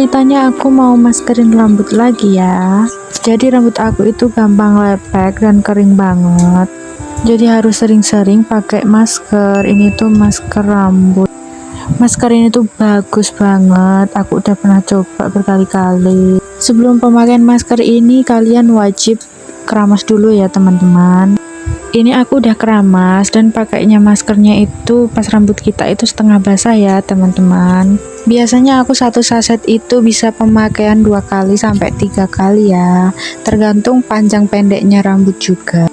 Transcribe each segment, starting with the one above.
Ceritanya aku mau maskerin rambut lagi ya. Jadi rambut aku itu gampang lepek dan kering banget. Jadi harus sering-sering pakai masker. Ini tuh masker rambut. Masker ini tuh bagus banget. Aku udah pernah coba berkali-kali. Sebelum pemakaian masker ini kalian wajib keramas dulu ya teman-teman. Ini aku udah keramas dan pakainya maskernya itu pas rambut kita itu setengah basah ya teman-teman. Biasanya aku satu saset itu bisa pemakaian 2 kali sampai 3 kali ya, tergantung panjang pendeknya rambut juga.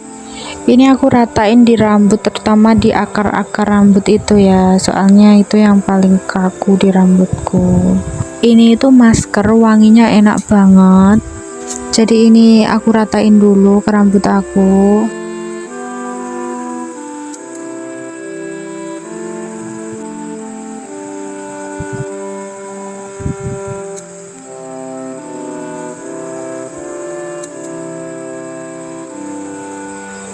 Ini aku ratain di rambut, terutama di akar-akar rambut itu ya, soalnya itu yang paling kaku di rambutku. Ini itu masker wanginya enak banget. Jadi ini aku ratain dulu ke rambut aku.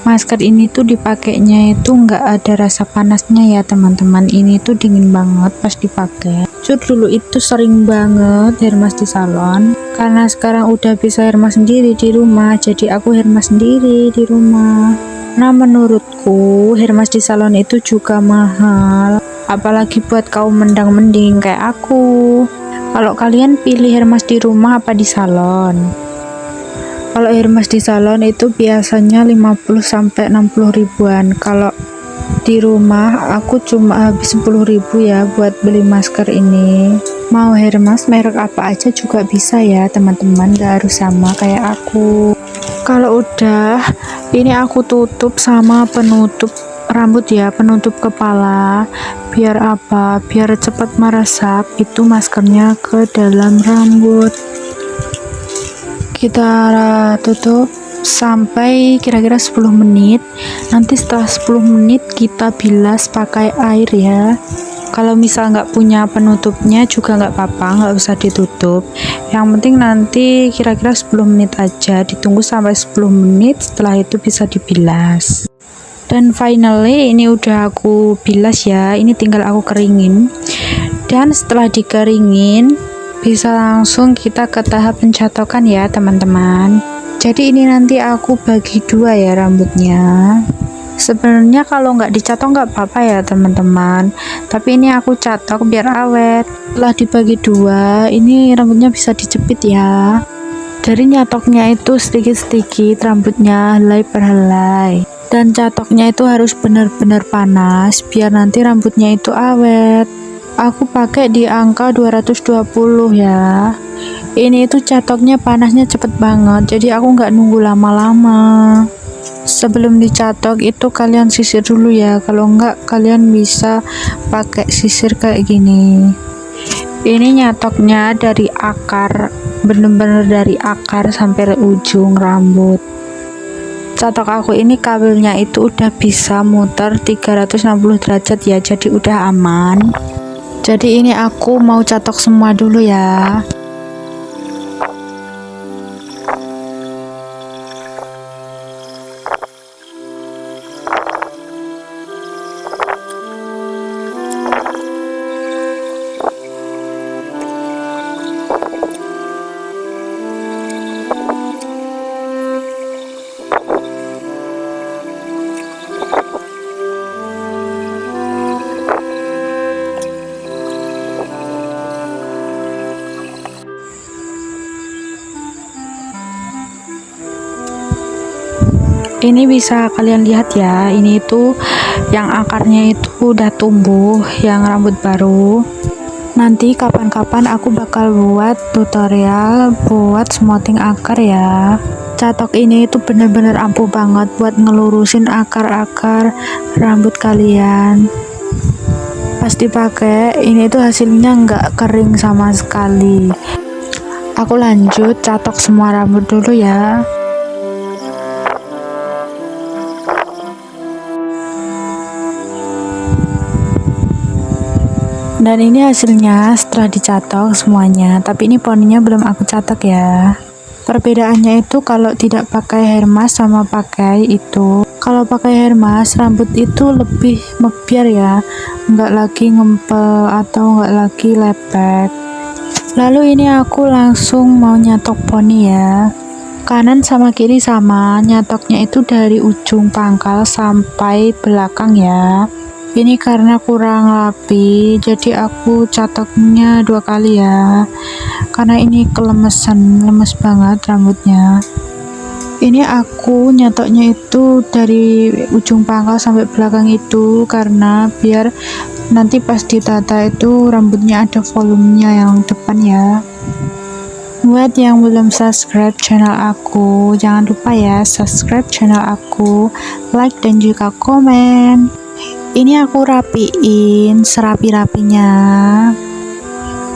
Masker ini tuh dipakainya itu nggak ada rasa panasnya ya teman-teman. Ini tuh dingin banget pas dipakai. Dulu itu sering banget hermas di salon, karena sekarang udah bisa hermas sendiri di rumah, jadi aku hermas sendiri di rumah. Nah menurutku hermas di salon itu juga mahal, apalagi buat kaum mendang-mending kayak aku. Kalau kalian pilih hermas di rumah apa di salon? Kalau hermas di salon itu biasanya 50-60 ribuan. Kalau di rumah aku cuma habis 10 ribu ya buat beli masker ini. Mau hermas merek apa aja juga bisa ya teman-teman, gak harus sama kayak aku. Kalau udah ini aku tutup sama penutup rambut ya, penutup kepala. Biar apa? Biar cepat meresap itu maskernya ke dalam rambut. Kita tutup sampai kira-kira 10 menit. Nanti setelah 10 menit kita bilas pakai air ya. Kalau misal nggak punya penutupnya juga nggak apa-apa, nggak usah ditutup. Yang penting nanti kira-kira 10 menit aja, ditunggu sampai 10 menit, setelah itu bisa dibilas. Dan finally ini udah aku bilas ya, ini tinggal aku keringin. Dan setelah dikeringin bisa langsung kita ke tahap pencatokan ya teman-teman. Jadi ini nanti aku bagi 2 ya rambutnya. Sebenarnya kalau nggak dicatok nggak apa-apa ya teman-teman, tapi ini aku catok biar awet. Setelah dibagi 2, ini rambutnya bisa dijepit ya. Dari nyatoknya itu sedikit-sedikit rambutnya, helai per helai. Dan catoknya itu harus benar-benar panas biar nanti rambutnya itu awet. Aku pakai di angka 220 ya. Ini itu catoknya panasnya cepet banget, jadi aku nggak nunggu lama-lama. Sebelum dicatok itu kalian sisir dulu ya, kalau nggak kalian bisa pakai sisir kayak gini. Ini nyatoknya dari akar, bener-bener dari akar sampai ujung rambut. Catok aku ini kabelnya itu udah bisa muter 360 derajat ya, jadi udah aman. Jadi ini aku mau catok semua dulu ya. Ini bisa kalian lihat ya, ini itu yang akarnya itu udah tumbuh, yang rambut baru. Nanti kapan-kapan aku bakal buat tutorial buat smoothing akar ya. Catok ini itu bener-bener ampuh banget buat ngelurusin akar-akar rambut kalian. Pas dipakai ini tuh hasilnya nggak kering sama sekali. Aku lanjut catok semua rambut dulu ya. Dan ini hasilnya setelah dicatok semuanya, tapi ini poninya belum aku catok ya. Perbedaannya itu kalau tidak pakai hair mask sama pakai itu, kalau pakai hair mask rambut itu lebih mebiar ya, nggak lagi ngempel atau nggak lagi lepek. Lalu ini aku langsung mau nyatok poni ya. Kanan sama kiri sama, nyatoknya itu dari ujung pangkal sampai belakang ya. Ini karena kurang rapi, jadi aku catoknya 2 kali ya. Karena ini kelemesan, lemes banget rambutnya. Ini aku nyatoknya itu dari ujung pangkal sampai belakang itu karena biar nanti pas ditata itu rambutnya ada volumenya yang depan ya. Buat yang belum subscribe channel aku, jangan lupa ya subscribe channel aku, like dan juga komen. Ini aku rapiin serapi-rapinya.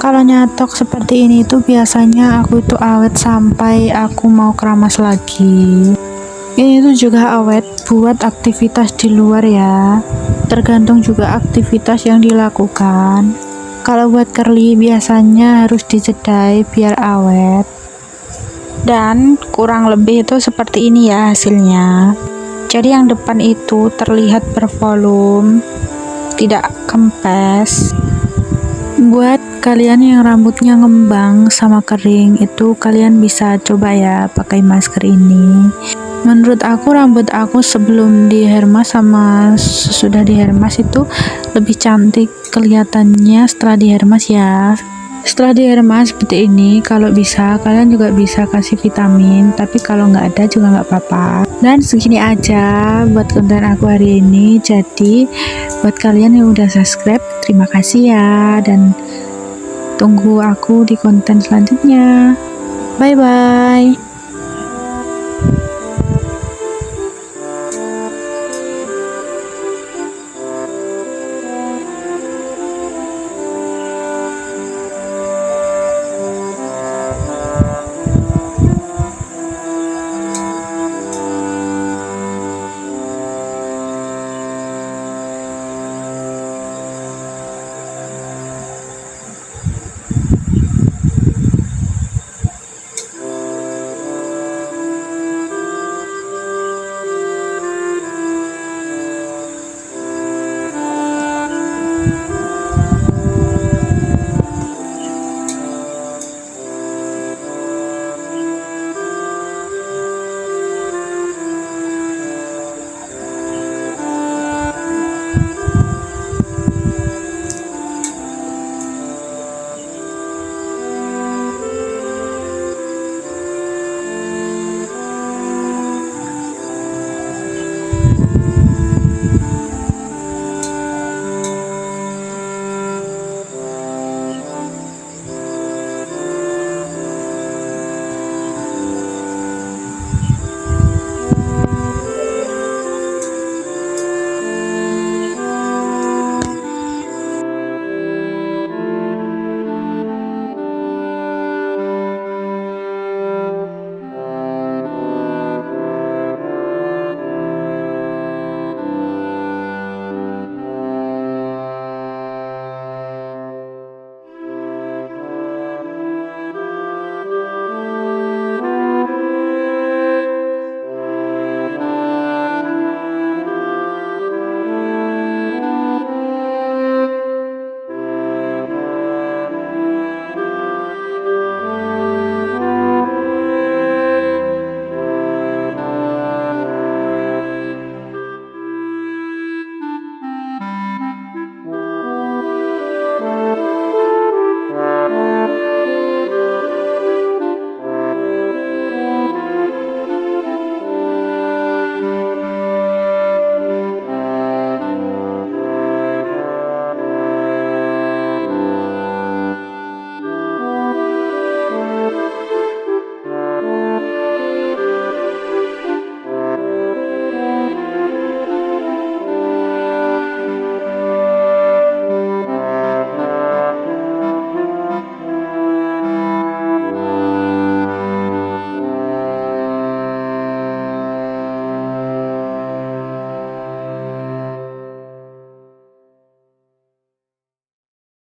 Kalau nyatok seperti ini tuh biasanya aku itu awet sampai aku mau keramas lagi. Ini tuh juga awet buat aktivitas di luar ya, tergantung juga aktivitas yang dilakukan. Kalau buat curly biasanya harus dijedai biar awet. Dan kurang lebih itu seperti ini ya hasilnya. Jadi yang depan itu terlihat bervolume, tidak kempes. Buat kalian yang rambutnya ngembang sama kering itu kalian bisa coba ya pakai masker ini. Menurut aku rambut aku sebelum dihermas sama sesudah dihermas itu lebih cantik kelihatannya setelah dihermas ya. Setelah dihermas seperti ini, kalau bisa kalian juga bisa kasih vitamin, tapi kalau nggak ada juga nggak apa-apa. Dan segini aja buat konten aku hari ini. Jadi buat kalian yang udah subscribe, terima kasih ya, dan tunggu aku di konten selanjutnya. Bye bye.